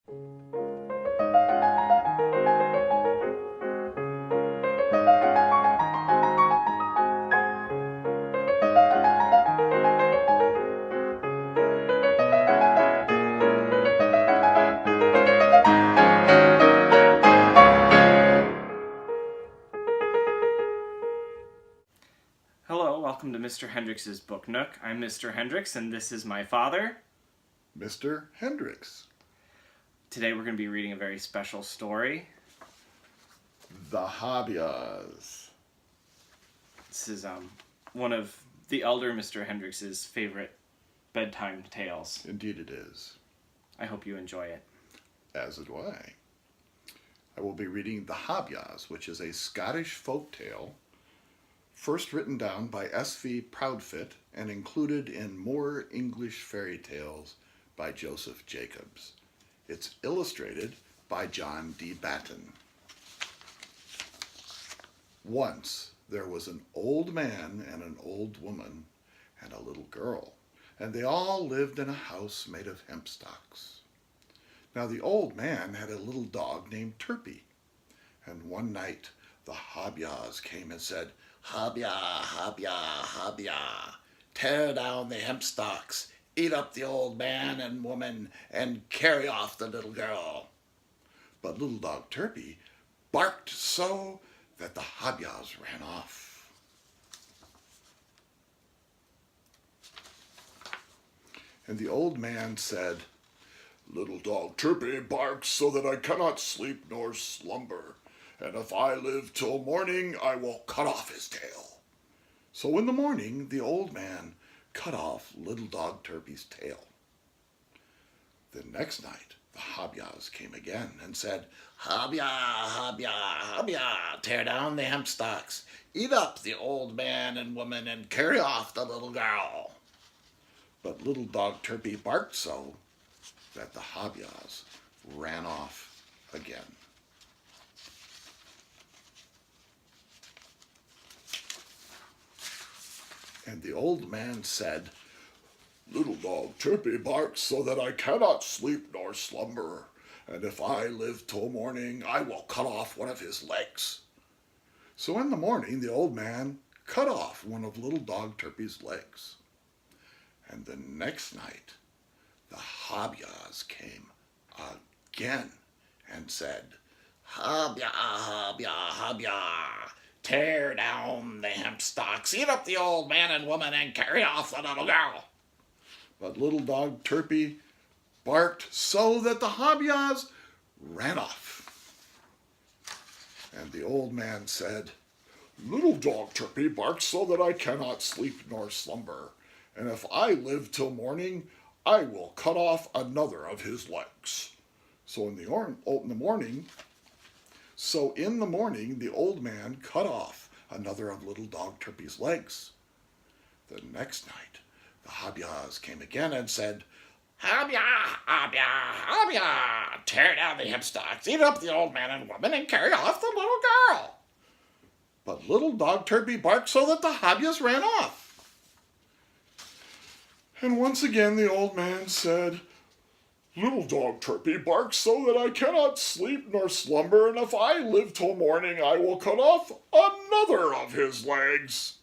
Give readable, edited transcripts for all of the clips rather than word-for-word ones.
Hello, welcome to Mr. Hendricks' Book Nook. I'm Mr. Hendricks, and this is my father, Mr. Hendricks. Today we're going to be reading a very special story. The Hobyahs. This is one of the elder Mr. Hendricks' favorite bedtime tales. Indeed it is. I hope you enjoy it. As do I. I will be reading The Hobyahs, which is a Scottish folk tale, first written down by S.V. Proudfit and included in More English Fairy Tales by Joseph Jacobs. It's illustrated by John D. Batten. Once there was an old man and an old woman and a little girl, and they all lived in a house made of hemp stalks. Now the old man had a little dog named Turpie, and one night the Hobyahs came and said, "Hobyah, Hobyah, Hobyah, tear down the hemp stalks, eat up the old man and woman, and carry off the little girl." But little dog Turpie barked so that the Hobyahs ran off. And the old man said, "Little dog Turpie barks so that I cannot sleep nor slumber, and if I live till morning, I will cut off his tail." So in the morning, the old man cut off little dog Turpie's tail. The next night, the Hobyahs came again and said, "Hobyah, Hobyah, Hobyah, tear down the hemp stalks, eat up the old man and woman, and carry off the little girl." But little dog Turpie barked so that the Hobyahs ran off again. And the old man said, "Little dog Turpie barks so that I cannot sleep nor slumber, and if I live till morning, I will cut off one of his legs." So in the morning, the old man cut off one of little dog Turpie's legs. And the next night, the Hobyahs came again and said, "Hobyah, Hobyah, Hobyah, tear down the hemp stalks, eat up the old man and woman, and carry off the little girl." But little dog Turpie barked so that the Hobyahs ran off. And the old man said, "Little dog Turpie barks so that I cannot sleep nor slumber, and if I live till morning, I will cut off another of his legs." So in the morning, the old man cut off another of little dog Turpie's legs. The next night, the Hobyahs came again and said, "Hobyah, Hobyah, Hobyah, tear down the hemp stalks, eat up the old man and woman, and carry off the little girl." But little dog Turpie barked so that the Hobyahs ran off. And once again the old man said, "Little dog Turpie barks so that I cannot sleep nor slumber, and if I live till morning, I will cut off another of his legs."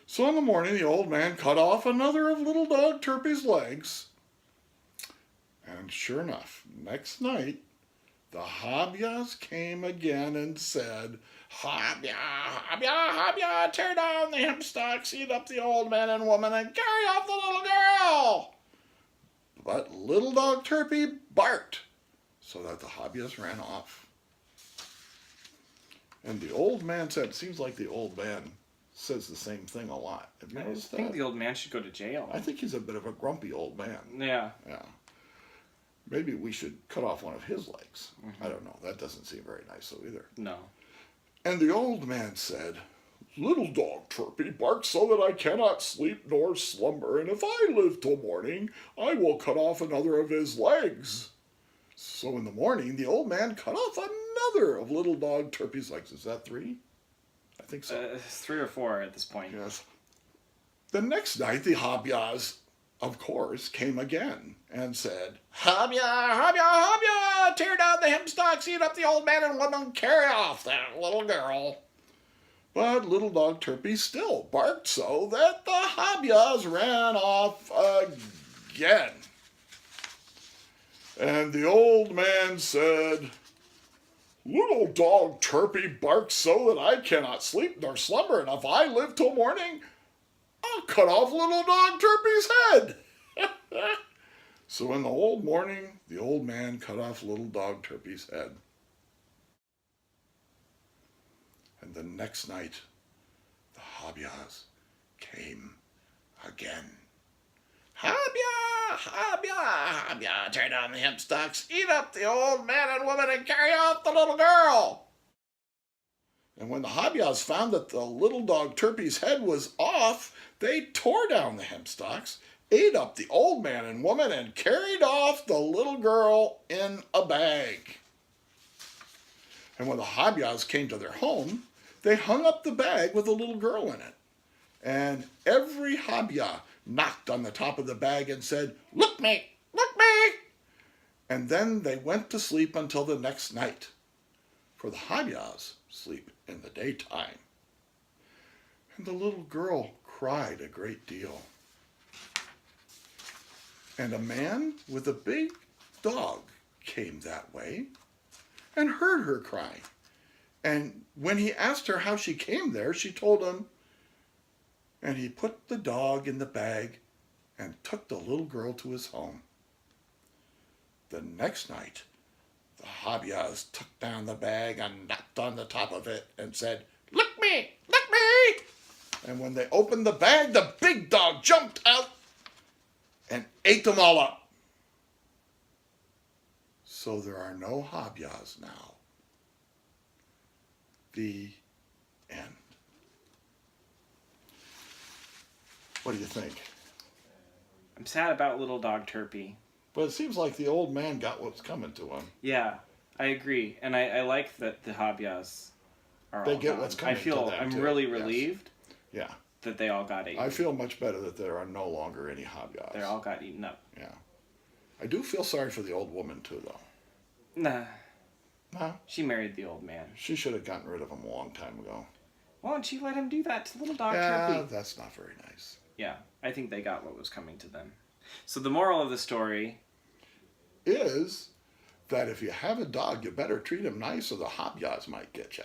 So in the morning, the old man cut off another of little dog Turpie's legs. And sure enough, next night, the Hobyahs came again and said, "Hobyah, Hobyah, Hobyah, tear down the hemp stalks, eat up the old man and woman, and carry off the little girl." But little dog Turpie barked so that the Hobyahs ran off. And the old man said, it seems like the old man says the same thing a lot. Have you noticed that? I think the old man should go to jail. I think he's a bit of a grumpy old man. Yeah. Yeah. Maybe we should cut off one of his legs. I don't know. That doesn't seem very nice so either. No. And the old man said, "Little dog Turpie barks so that I cannot sleep nor slumber, and if I live till morning, I will cut off another of his legs." So in the morning, the old man cut off another of little dog Turpie's legs. Is that 3? I think so. 3 or 4 at this point. Yes. The next night, the Hobyahs of course, came again and said, Hobya, Hobya, Hobya, tear down the hemp stalks, eat up the old man and woman, carry off that little girl. But little dog Turpie still barked so that the Hobyahs ran off again. And the old man said, Little dog Turpie barks so that I cannot sleep nor slumber, and if I live till morning, I'll cut off little dog Turpie's head. So in the old morning, the old man cut off little dog Turpie's head. And the next night, the Hobyahs came again. Hobya, Hobya, Hobya, tear down the hemp stalks, eat up the old man and woman, and carry off the little girl. And when the Hobyahs found that the little dog Turpie's head was off, they tore down the hemp stalks, ate up the old man and woman, and carried off the little girl in a bag. And when the Hobyahs came to their home, they hung up the bag with the little girl in it. And every Hobyah knocked on the top of the bag and said, Look me, look me. And then they went to sleep until the next night. For the Hobyahs sleep in the daytime. And the little girl cried a great deal. And a man with a big dog came that way and heard her cry. And when he asked her how she came there, she told him, and he put the dog in the bag and took the little girl to his home. The next night, the Hobyahs took down the bag and knocked on the top of it and said, Look me, look me. And when they opened the bag, the big dog jumped out and ate them all up. So there are no Hobyahs now. The end. What do you think? I'm sad about little dog Turpie. But it seems like the old man got what's coming to him. Yeah, I agree. And I like that the Hobyahs are They all get gone. what's coming to them, I'm too. really Yes. relieved Yeah. that they all got eaten. I feel much better that there are no longer any Hobyahs. They all got eaten up. Yeah. I do feel sorry for the old woman, too, though. Nah, No, she married the old man. she should have gotten rid of him a long time ago. Why don't you let him do that to little dog Yeah, Turpie? that's not very nice. Yeah, I think they got what was coming to them. So the moral of the story Is that if you have a dog, you better treat him nice or the Hobyahs might get you.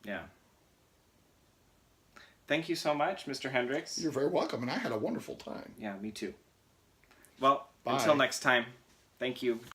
Yeah. Thank you so much, Mr. Hendricks. You're very welcome, and I had a wonderful time. Yeah, me too. Well, Bye. until next time, thank you.